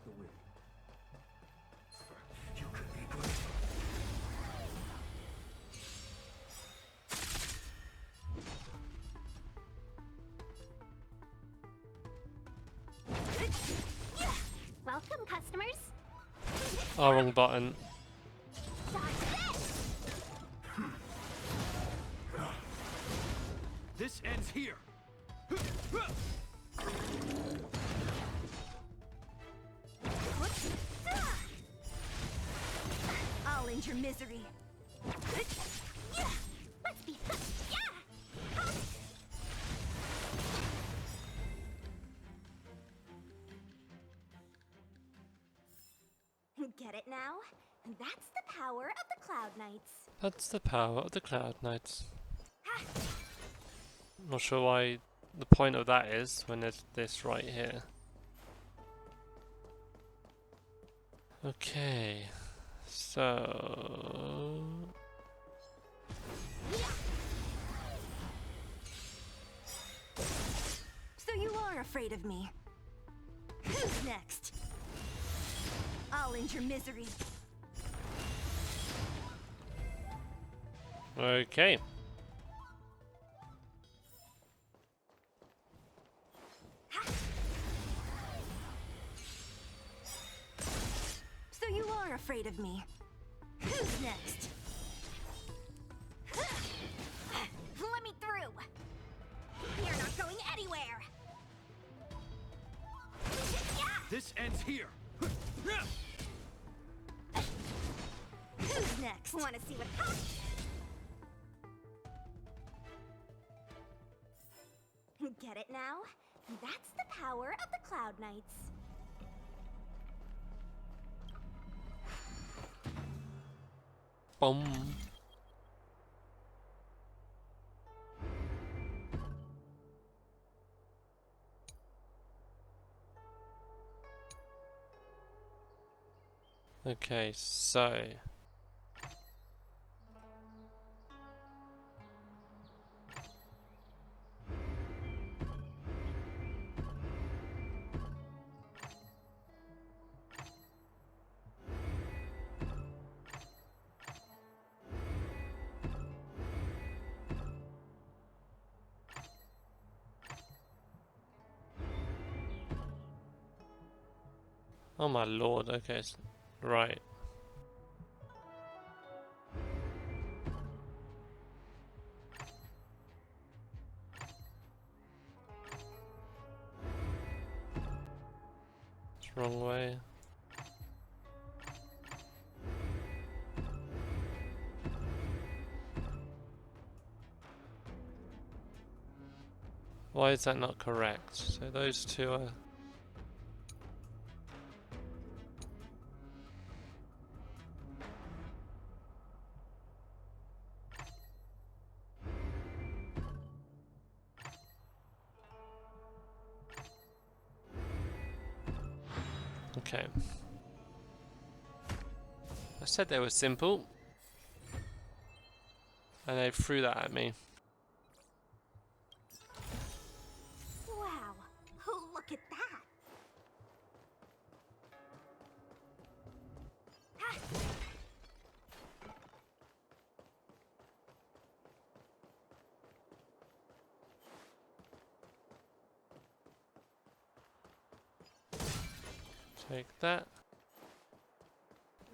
the wind. You could be good. Welcome, customers. Oh, wrong button. This ends here. I'll end your misery. Let's be. Get it now? That's the power of the Cloud Knights. That's the power of the Cloud Knights. Not sure why the point of that is when there's this right here. Okay, so So you are afraid of me. Who's next? I'll end your misery. okay. So you are afraid of me. Who's next? Let me through. You're not going anywhere. This ends here. Who's next? Want to see what happens? Get it now? That's the power of the Cloud Knights. Boom. Okay, so oh my lord, okay, right. It's wrong way. Why is that not correct? So those two are... Okay. I said they were simple. And they threw that at me. Wow. Oh, look at that. Take that.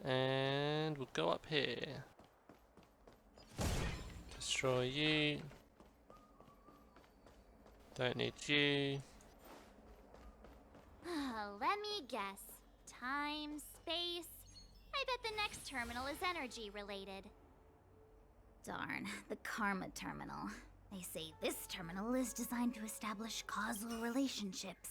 And we'll go up here. Destroy you. Don't need you. Let me guess. Time, space. I bet the next terminal is energy related. Darn, the Karma Terminal. They say this terminal is designed to establish causal relationships.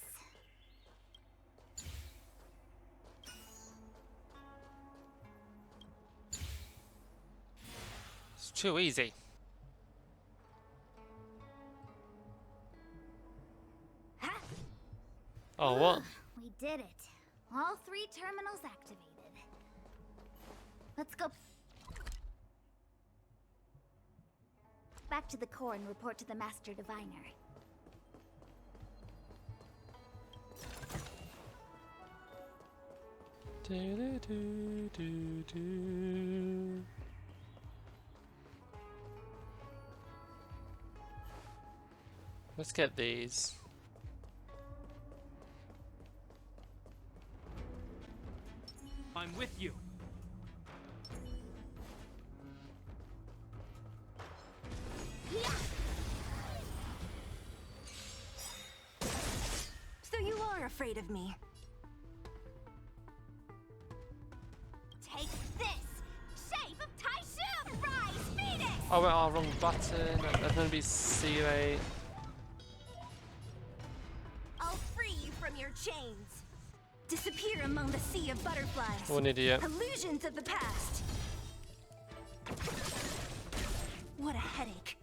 It's too easy. Oh, what? We did it. All 3 terminals activated. Let's go back to the core and report to the Master Diviner. Do, do, do, do. Let's get these. I'm with you. So you are afraid of me. Take this! Shape of Taishu! Rise, Phoenix! Oh, wait, oh, wrong button. That's gonna be C8. I'll free you from your chains. Disappear among the sea of butterflies. What an idiot. Illusions of the past. What a headache.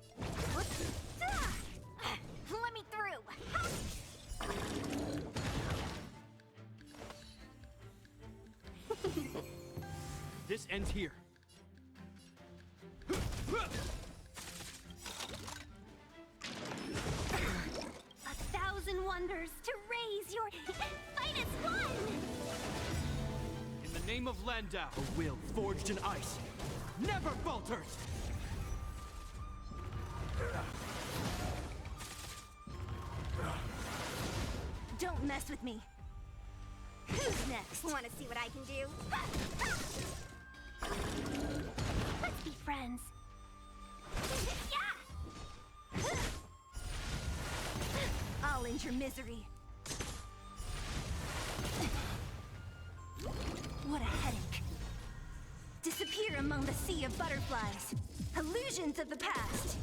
Let me through! This ends here. 1,000 wonders to raise your Fight is one! In the name of Landau, a will forged in ice never falters. Don't mess with me. Who's next? Want to see what I can do? Let's be friends. I'll end your misery. What a headache. Disappear among the sea of butterflies. Illusions of the past.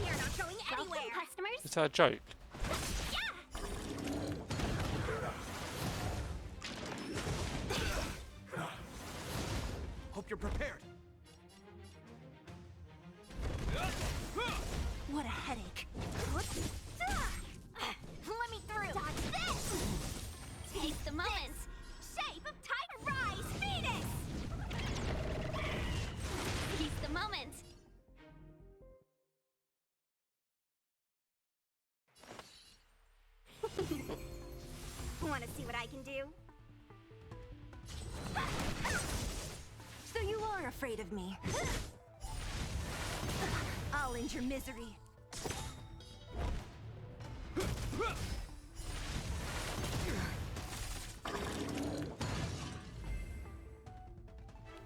You're not going anywhere. Welcome, customers. Is that a joke? Hope you're prepared. What a headache. Let me through. Dodge this. Take the moment. Shape of Titan. Rise, Phoenix. Seize the moment. Want to see what I can do? So you are afraid of me. I'll end your misery.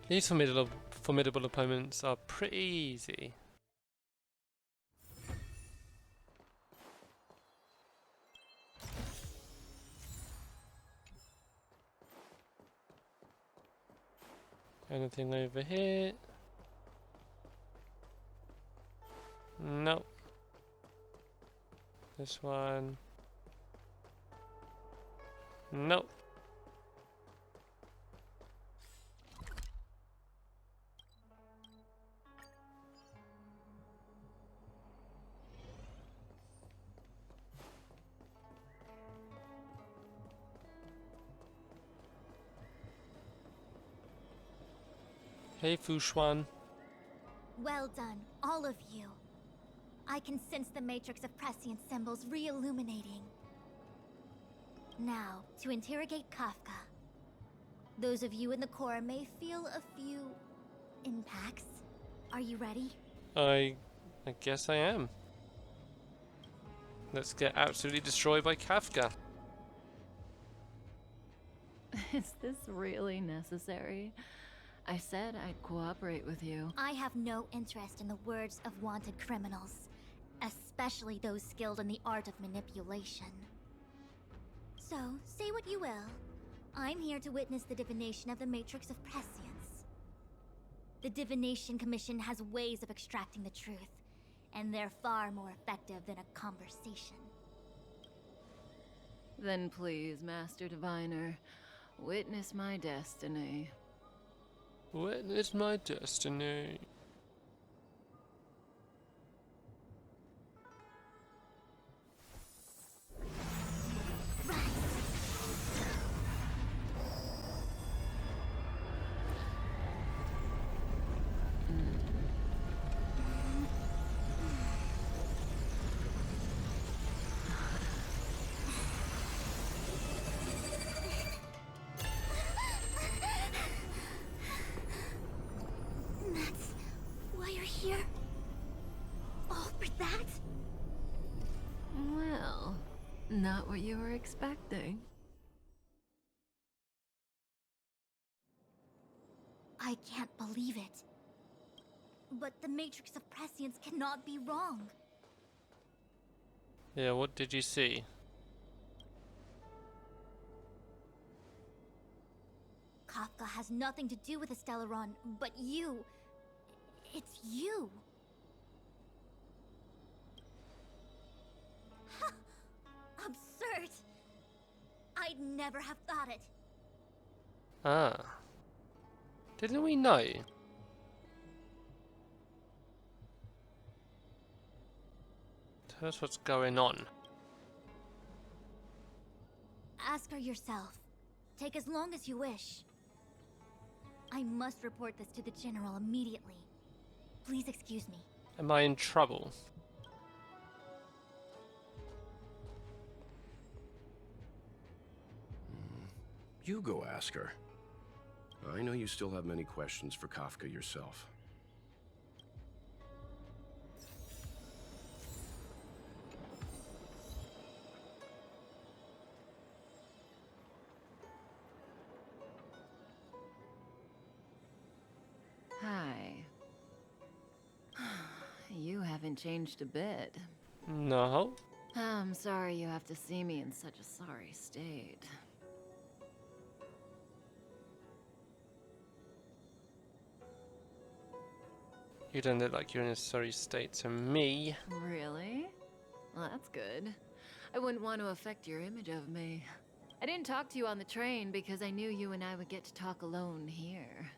These formidable opponents are pretty easy. Anything over here? Nope. This one. Nope. Hey, Fushuan. Well done, all of you. I can sense the matrix of prescient symbols re-illuminating. Now, to interrogate Kafka. Those of you in the core may feel a few impacts. Are you ready? I guess I am. Let's get absolutely destroyed by Kafka. Is this really necessary? I said I'd cooperate with you. I have no interest in the words of wanted criminals, especially those skilled in the art of manipulation. So, say what you will. I'm here to witness the divination of the Matrix of Prescience. The Divination Commission has ways of extracting the truth, and they're far more effective than a conversation. Then please, Master Diviner, witness my destiny. Witness my destiny. Not what you were expecting. I can't believe it. But the Matrix of Prescience cannot be wrong. Yeah, what did you see? Kafka has nothing to do with the Stellaron, but you. It's you. Absurd. I'd never have thought it. Ah. Didn't we know? Tell us what's going on. Ask her yourself. Take as long as you wish. I must report this to the General immediately. Please excuse me. Am I in trouble? You go ask her. I know you still have many questions for Kafka yourself. Hi. You haven't changed a bit. No. I'm sorry you have to see me in such a sorry state. You don't look like you're in a sorry state to me. Really? Well, that's good. I wouldn't want to affect your image of me. I didn't talk to you on the train because I knew you and I would get to talk alone here.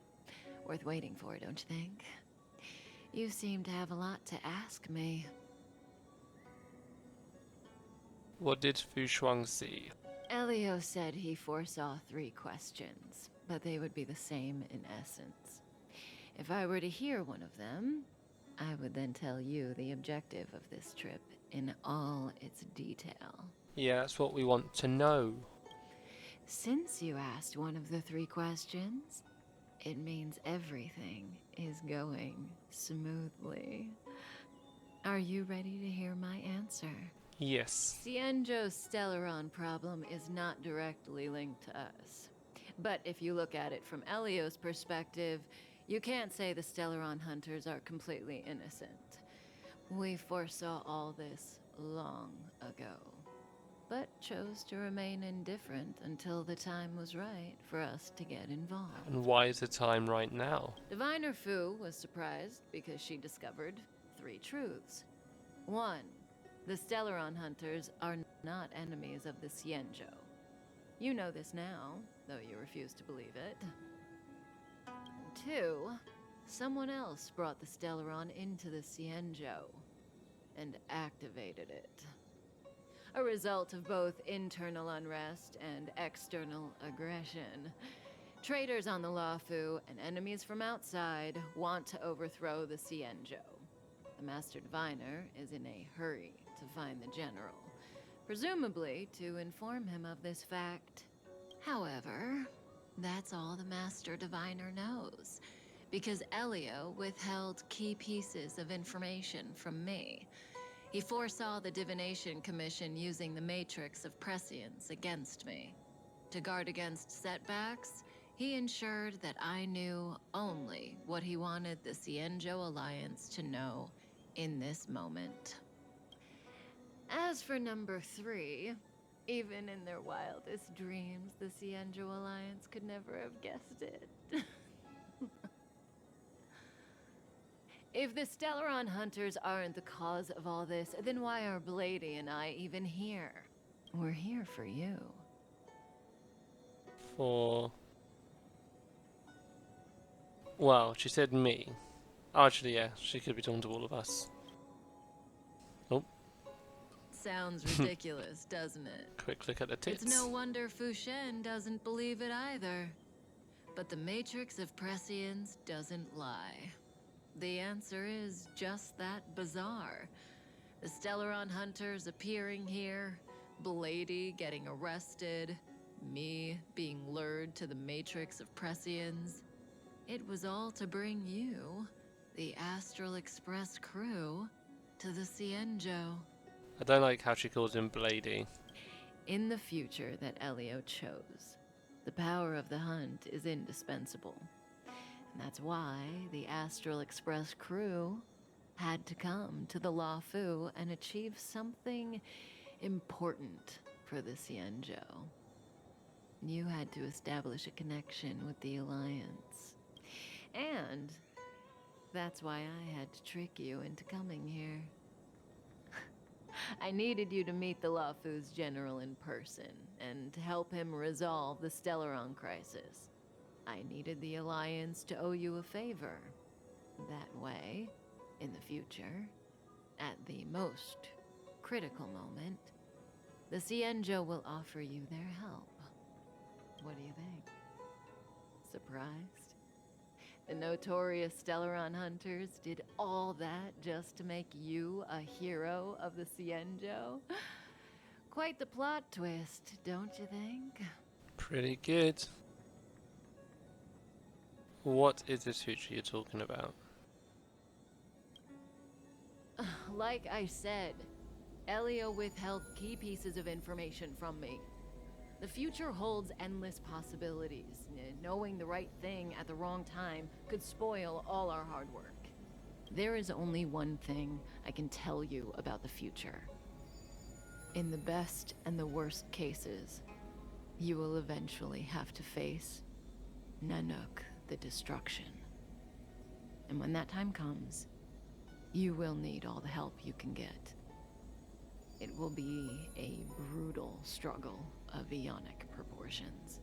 Worth waiting for, don't you think? You seem to have a lot to ask me. What did Fu Shuang see? Elio said he foresaw 3 questions, but they would be the same in essence. If I were to hear one of them, I would then tell you the objective of this trip in all its detail. Yeah, that's what we want to know. Since you asked one of the 3 questions, it means everything is going smoothly. Are you ready to hear my answer? Yes. Xianzhou's Stellaron problem is not directly linked to us. But if you look at it from Elio's perspective, you can't say the Stellaron hunters are completely innocent. We foresaw all this long ago, but chose to remain indifferent until the time was right for us to get involved. And why is the time right now? Diviner Fu was surprised because she discovered 3 truths. 1. The Stellaron hunters are not enemies of the Xianzhou. You know this now, though you refuse to believe it. 2. Someone else brought the Stellaron into the Xianzhou and activated it. A result of both internal unrest and external aggression. Traitors on the Luofu and enemies from outside want to overthrow the Xianzhou. The Master Diviner is in a hurry to find the General, presumably to inform him of this fact. However, that's all the Master Diviner knows, because Elio withheld key pieces of information from me. He foresaw the Divination Commission using the Matrix of Prescience against me. To guard against setbacks, he ensured that I knew only what he wanted the Xianzhou Alliance to know in this moment. As for number 3, even in their wildest dreams, the Xianzhou Alliance could never have guessed it. If the Stellaron hunters aren't the cause of all this, then why are Blady and I even here? We're here for you. For... Well, she said me. Actually, yeah, she could be talking to all of us. Oh, Sounds ridiculous, doesn't it? quick look at the tits. It's no wonder Fu Shen doesn't believe it either. But the Matrix of Prescience doesn't lie. The answer is just that bizarre. The Stellaron hunters appearing here, Blady getting arrested, me being lured to the Matrix of Prescience. It was all to bring you, the Astral Express crew, to the Xianzhou. I don't like how she calls him Blady. In the future that Elio chose, the power of the hunt is indispensable. And that's why the Astral Express crew had to come to the Luofu and achieve something important for the Xianzhou. You had to establish a connection with the Alliance. And that's why I had to trick you into coming here. I needed you to meet the Luofu's general in person and to help him resolve the Stellaron crisis. I needed the Alliance to owe you a favor. That way, in the future, at the most critical moment, the Xianzhou will offer you their help. What do you think? Surprised? The notorious Stellaron hunters did all that just to make you a hero of the Xianzhou? Quite the plot twist, don't you think? Pretty good. What is this future you're talking about? Like I said, Elio withheld key pieces of information from me. The future holds endless possibilities. Knowing the right thing at the wrong time could spoil all our hard work. There is only one thing I can tell you about the future. In the best and the worst cases, you will eventually have to face Nanook the Destruction. And when that time comes, you will need all the help you can get. It will be a brutal struggle of eonic proportions.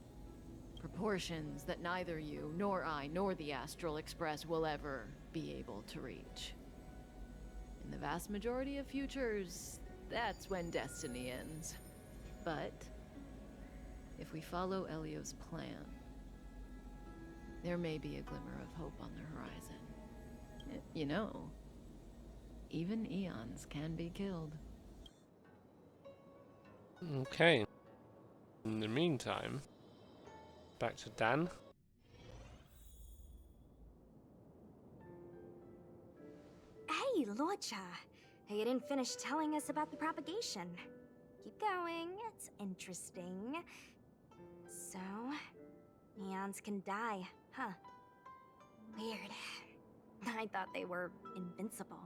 Proportions that neither you, nor I, nor the Astral Express will ever be able to reach. In the vast majority of futures, that's when destiny ends. But if we follow Elio's plan, there may be a glimmer of hope on the horizon. You know, even eons can be killed. Okay. In the meantime, back to Dan. Hey, Luocha. You didn't finish telling us about the propagation. Keep going, it's interesting. So, neons can die, huh? Weird. I thought they were invincible.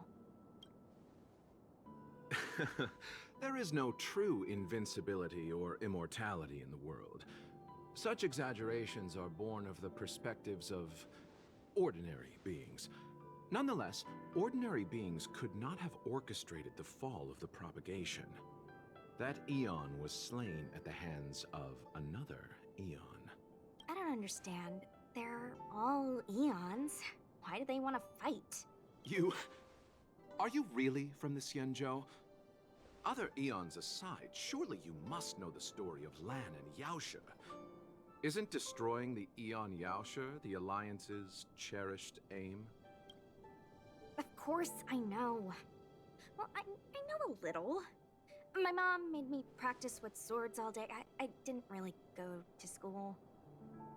There is no true invincibility or immortality in the world. Such exaggerations are born of the perspectives of ordinary beings. Nonetheless, ordinary beings could not have orchestrated the fall of the propagation. That eon was slain at the hands of another eon. I don't understand. They're all eons. Why do they want to fight? Are you really from the Xianzhou? Other eons aside, surely you must know the story of Lan and Yaoshe. Isn't destroying the Eon Yaoshe the Alliance's cherished aim? Of course I know. Well, I know a little. My mom made me practice with swords all day. I didn't really go to school.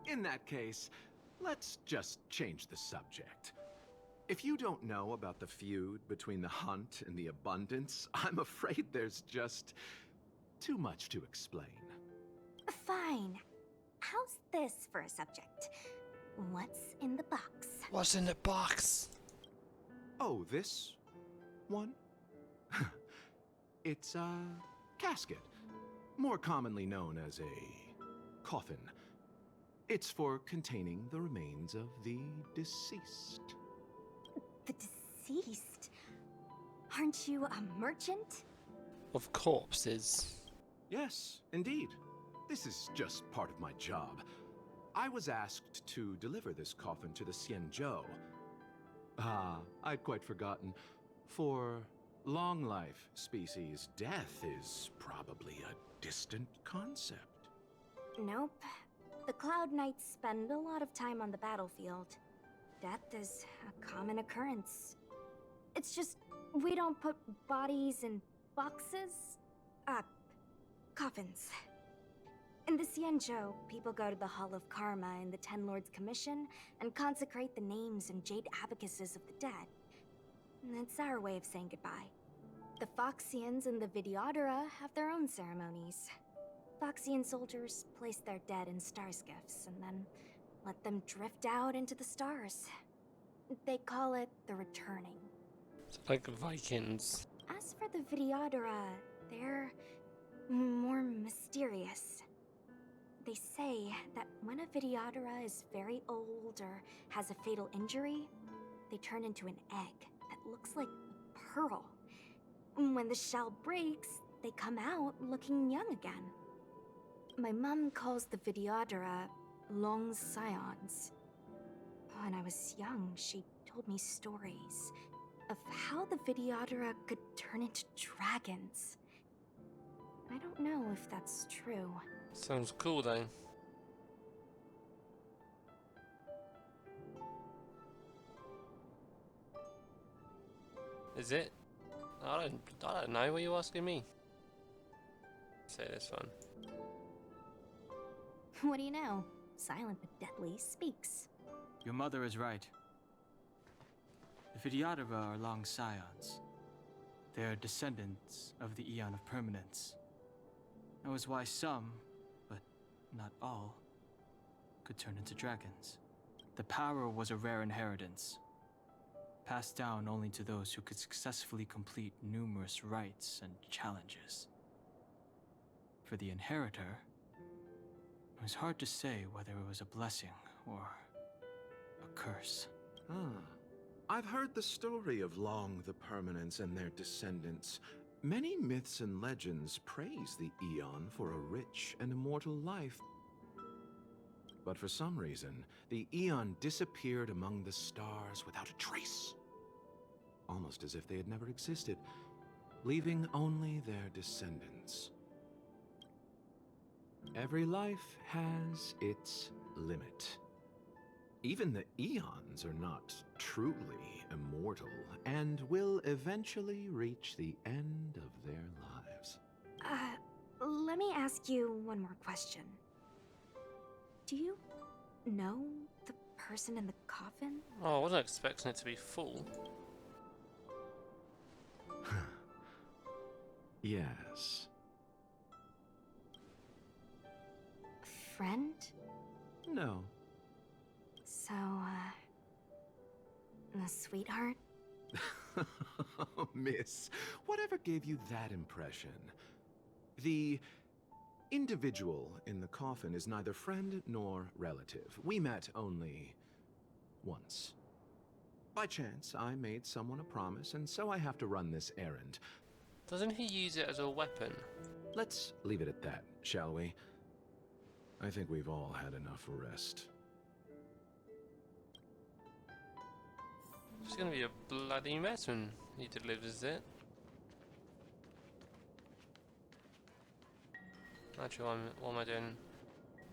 In that case, let's just change the subject. If you don't know about the feud between the Hunt and the Abundance, I'm afraid there's just too much to explain. Fine. How's this for a subject? What's in the box? What's in the box? Oh, this one? It's a casket, more commonly known as a coffin. It's for containing the remains of the deceased. The deceased? Aren't you a merchant? Of corpses. Yes, indeed. This is just part of my job. I was asked to deliver this coffin to the Xianzhou. I'd quite forgotten. For long life species, death is probably a distant concept. Nope. The Cloud Knights spend a lot of time on the battlefield. Death is a common occurrence. It's just, we don't put bodies in boxes. Coffins. In the Xianzhou, people go to the Hall of Karma in the Ten Lords Commission and consecrate the names and jade abacuses of the dead. And it's our way of saying goodbye. The Foxians and the Videodora have their own ceremonies. Foxian soldiers place their dead in star skiffs and then let them drift out into the stars. They call it the returning. It's like Vikings. As for the Videodora, they're more mysterious. They say that when a Videodora is very old or has a fatal injury, they turn into an egg that looks like a pearl. When the shell breaks, they come out looking young again. My mom calls the Videodora long scions. When I was young, she told me stories of how the Videodora could turn into dragons. I don't know if that's true. Sounds cool though. Is it? I don't know. What are you asking me? Say this one. What do you know? Silent but deadly speaks. Your mother is right. The Videodora are long scions. They are descendants of the Eon of Permanence. That was why some, but not all, could turn into dragons. The power was a rare inheritance, passed down only to those who could successfully complete numerous rites and challenges. For the inheritor, it was hard to say whether it was a blessing or a curse. I've heard the story of Long the Permanence and their descendants. Many myths and legends praise the Eon for a rich and immortal life. But for some reason, the Eon disappeared among the stars without a trace. Almost as if they had never existed, leaving only their descendants. Every life has its limit. Even the Eons are not truly immortal and will eventually reach the end of their lives. Let me ask you one more question. Do you know the person in the coffin? Oh, I wasn't expecting it to be full. Yes. A friend? No. So, a sweetheart? Miss, whatever gave you that impression? The individual in the coffin is neither friend nor relative. We met only once. By chance, I made someone a promise, and so I have to run this errand. Doesn't he use it as a weapon? Let's leave it at that, shall we? I think we've all had enough rest. It's gonna be a bloody mess when he delivers it. Actually, what am I doing?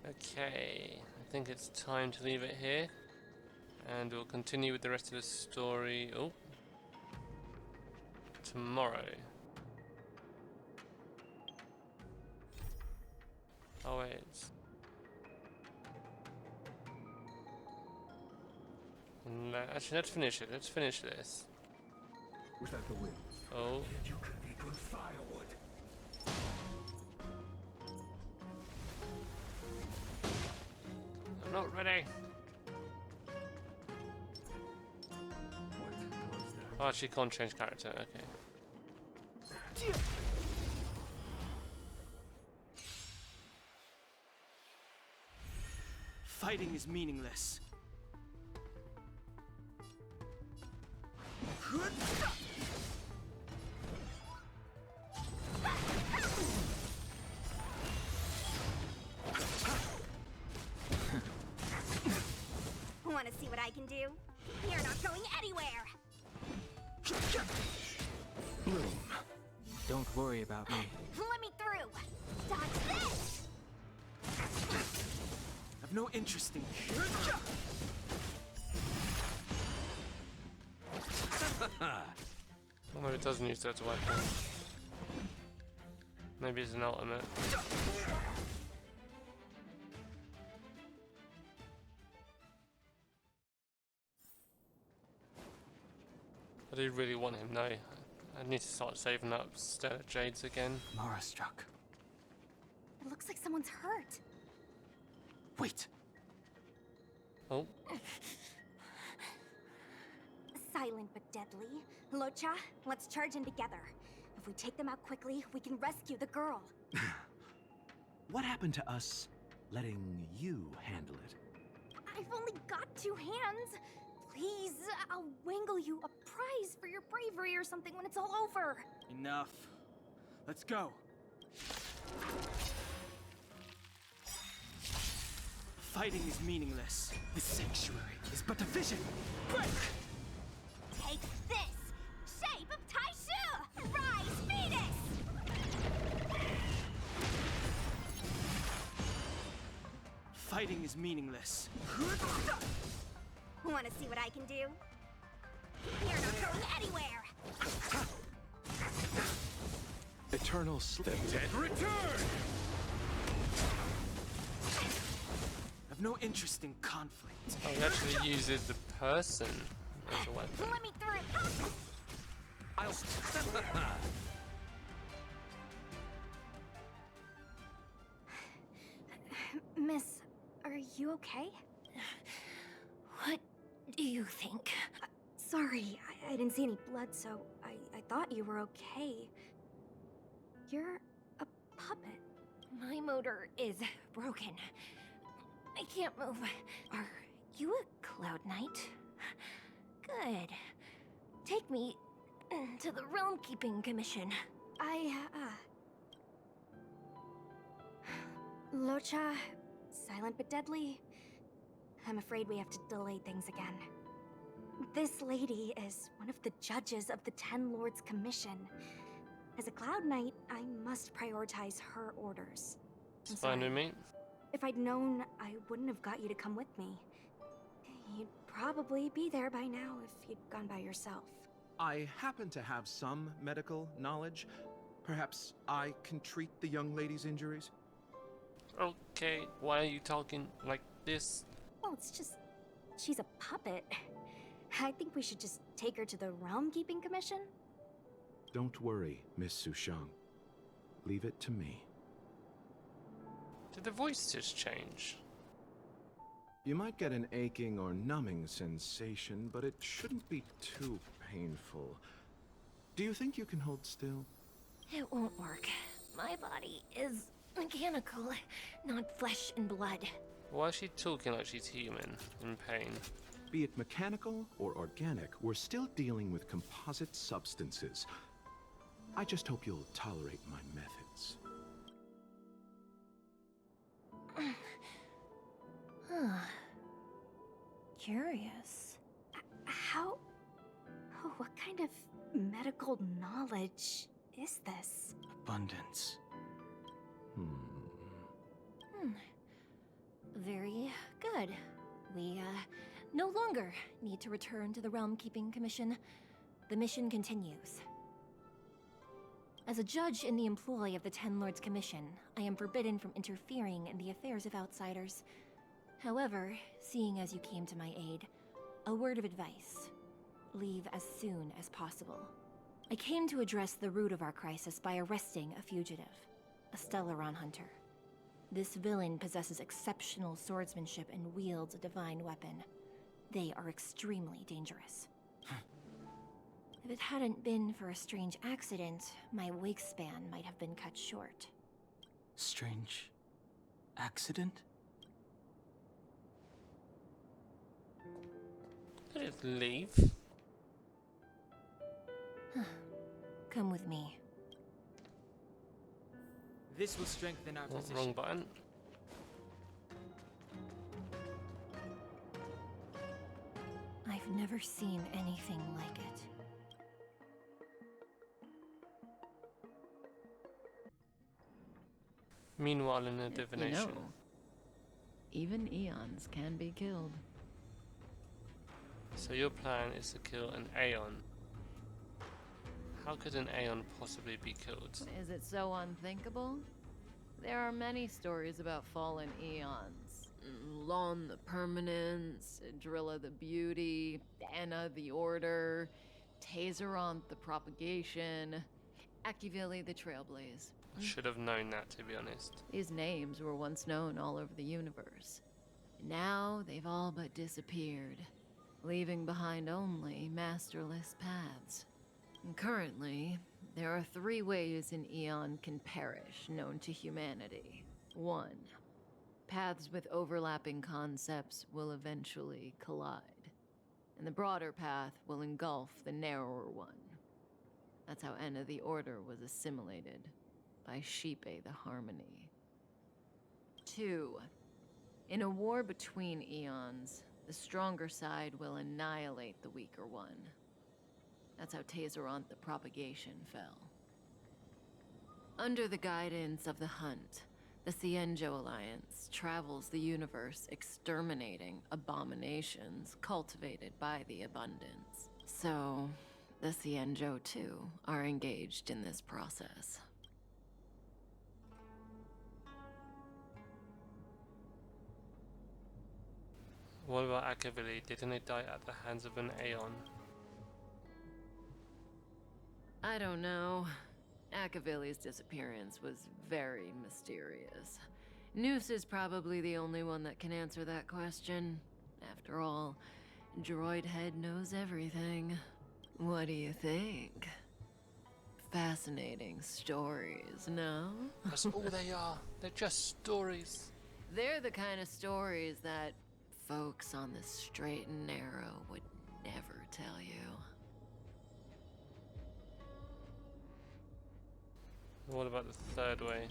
Okay, I think it's time to leave it here. And we'll continue with the rest of the story. Oh. Tomorrow. Oh wait. Actually, let's finish it. Let's finish this. Without the wind, Oh. you could be good firewood. I'm not ready. Oh, she can't change character. Okay. Fighting is meaningless. Want to see what I can do? You're not going anywhere! Bloom, don't worry about me. Let me through! Dodge this! I've no interest in you. Well, maybe it doesn't use that as a weapon. Maybe it's an ultimate. I do really want him, though. I need to start saving up Stellar Jades again. Mara struck. It looks like someone's hurt. Wait! Oh, Silent but deadly. Locha, let's charge in together. If we take them out quickly, we can rescue the girl. What happened to us letting you handle it? I've only got 2 hands. Please, I'll wangle you a prize for your bravery or something when it's all over. Enough. Let's go. Fighting is meaningless. The sanctuary is but a vision. Break! Take this! Shape of Taishu! Rise, Venus! Fighting is meaningless. Want to see what I can do? You're not going anywhere. Eternal slip. Dead return! I've no interest in conflict. oh, he actually uses the person as a weapon. Let me through. I'll... Miss, are you okay? What do you think? Sorry, I didn't see any blood, so I thought you were okay. You're a puppet. My motor is broken. I can't move. Are you a Cloud Knight? Good. Take me to the Realm Keeping Commission. Locha, silent but deadly. I'm afraid we have to delay things again. This lady is one of the judges of the Ten Lords Commission. As a Cloud Knight, I must prioritize her orders. It's fine with me. If I'd known, I wouldn't have got you to come with me. You'd probably be there by now if you'd gone by yourself. I happen to have some medical knowledge. Perhaps I can treat the young lady's injuries? Okay, why are you talking like this? Well, it's just... she's a puppet. I think we should just take her to the Realm Keeping Commission. Don't worry, Miss Sushang. Leave it to me. Did the voice just change? You might get an aching or numbing sensation, but it shouldn't be too painful. Do you think you can hold still? It won't work. My body is mechanical, not flesh and blood. Why is she talking like she's human, in pain? Be it mechanical or organic, we're still dealing with composite substances. I just hope you'll tolerate my methods. Curious. How... oh, what kind of medical knowledge is this? Abundance. Very good. We, no longer need to return to the Realm Keeping Commission. The mission continues. As a judge in the employ of the Ten Lords Commission, I am forbidden from interfering in the affairs of outsiders. However, seeing as you came to my aid, a word of advice. Leave as soon as possible. I came to address the root of our crisis by arresting a fugitive, a Stellaron hunter. This villain possesses exceptional swordsmanship and wields a divine weapon. They are extremely dangerous. If it hadn't been for a strange accident, my wingspan might have been cut short. Strange accident? Did it leave? Come with me. This will strengthen our Oh, position. wrong button. I've never seen anything like it. Meanwhile, in a You divination. know, even eons can be killed. So your plan is to kill an Aeon. How could an Aeon possibly be killed? Is it so unthinkable? There are many stories about fallen eons. Lon the Permanence, Drilla the Beauty, Anna the Order, Tazeronth the Propagation. Akivili the Trailblaze. Should have known that, to be honest. These names were once known all over the universe. Now they've all but disappeared, leaving behind only masterless paths. And currently, there are 3 ways an eon can perish known to humanity. 1. Paths with overlapping concepts will eventually collide, and the broader path will engulf the narrower one. That's how Enna the Order was assimilated by Shipe the Harmony. 2. In a war between eons, the stronger side will annihilate the weaker one. That's how Tazeronth the Propagation fell. Under the guidance of the Hunt, the Cienjo Alliance travels the universe exterminating abominations cultivated by the Abundance. So, the Cienjo too are engaged in this process. What about Akavili? Didn't it die at the hands of an Aeon? I don't know. Akavili's disappearance was very mysterious. Noose is probably the only one that can answer that question. After all, Droid Head knows everything. What do you think? Fascinating stories, no? That's all they are. They're just stories. They're the kind of stories that folks on the straight and narrow would never tell you. What about the 3rd way?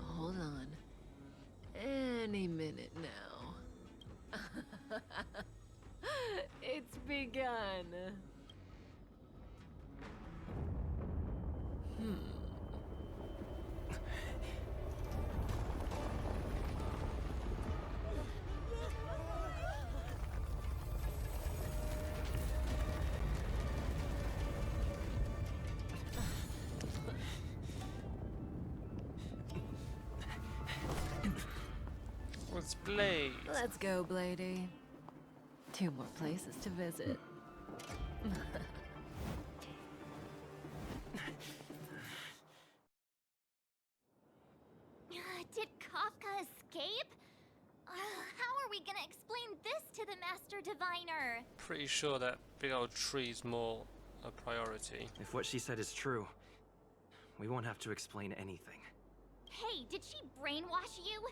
Hold on. Any minute now. It's begun. What's Blade? Let's go, Blady. 2 more places to visit. Did Kafka escape? How are we gonna explain this to the Master Diviner? Pretty sure that big old tree's more a priority. If what she said is true, we won't have to explain anything. Hey, did she brainwash you?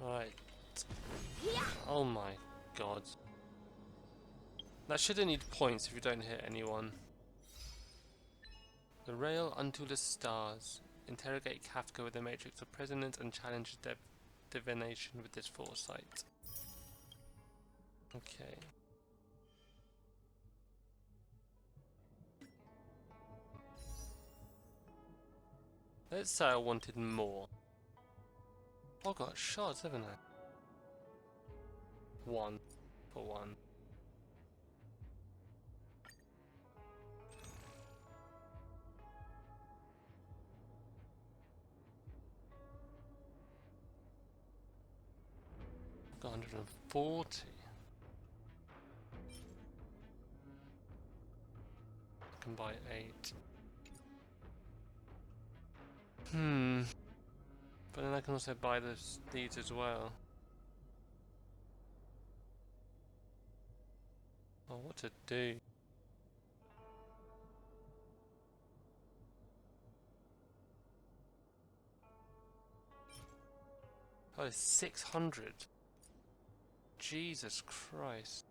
Right. Yeah. Oh my god. That shouldn't need points if you don't hit anyone. The rail unto the stars. Interrogate Kafka with the Matrix of Presence and challenge divination with this foresight. Okay. Let's say I wanted more. I've got shots, haven't I? 1 for 1. Got 140. I can buy 8. But then I can also buy these as well. Oh, what to do? Oh, it's 600. Jesus Christ.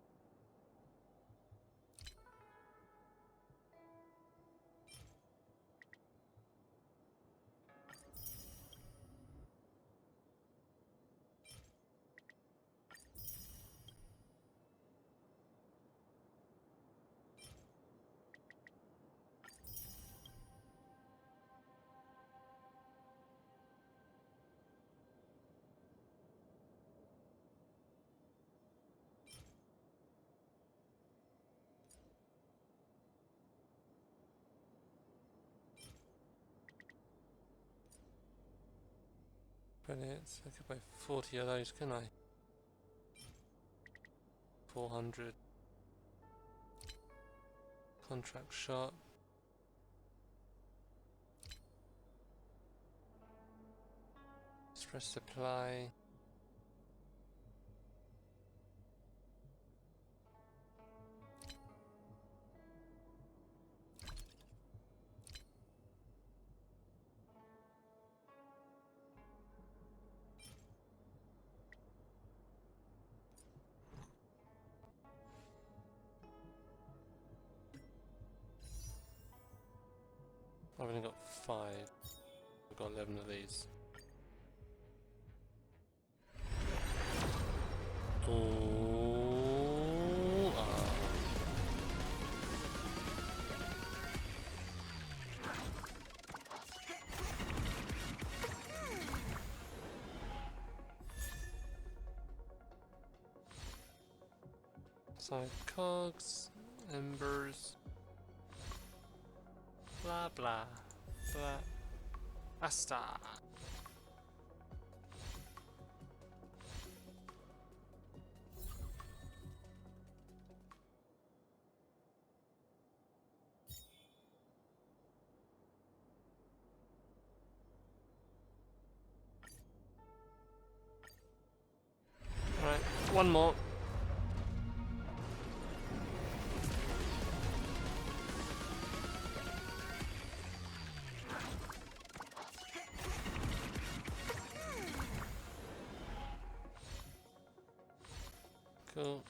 Brilliant. I could buy 40 of those, can I? 400. Contract shot. Express supply. I've only got 5. I've got 11 of these. Oh, So cogs, embers, blah blah blah. Asta. Right, one more. Cool.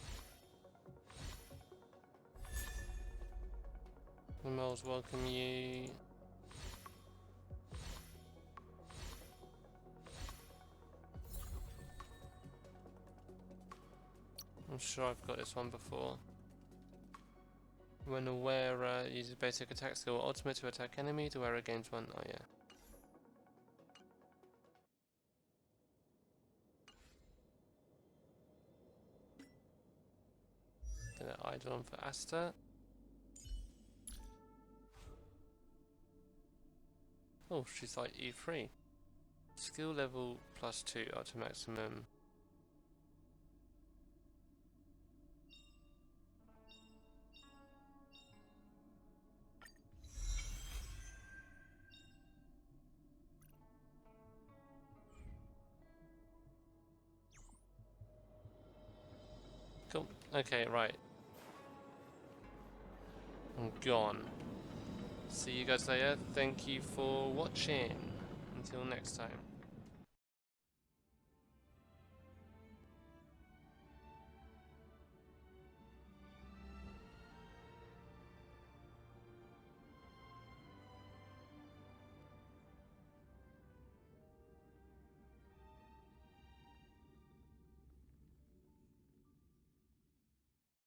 The moles welcome you. I'm sure I've got this one before. When a wearer uses basic attack skill ultimate to attack enemy, the wearer gains 1. Oh yeah. Get an idle on for Asta. Oh, she's like E3. Skill level +2 up to maximum. Cool. Okay, right. I'm gone. See you guys later. Thank you for watching. Until next time.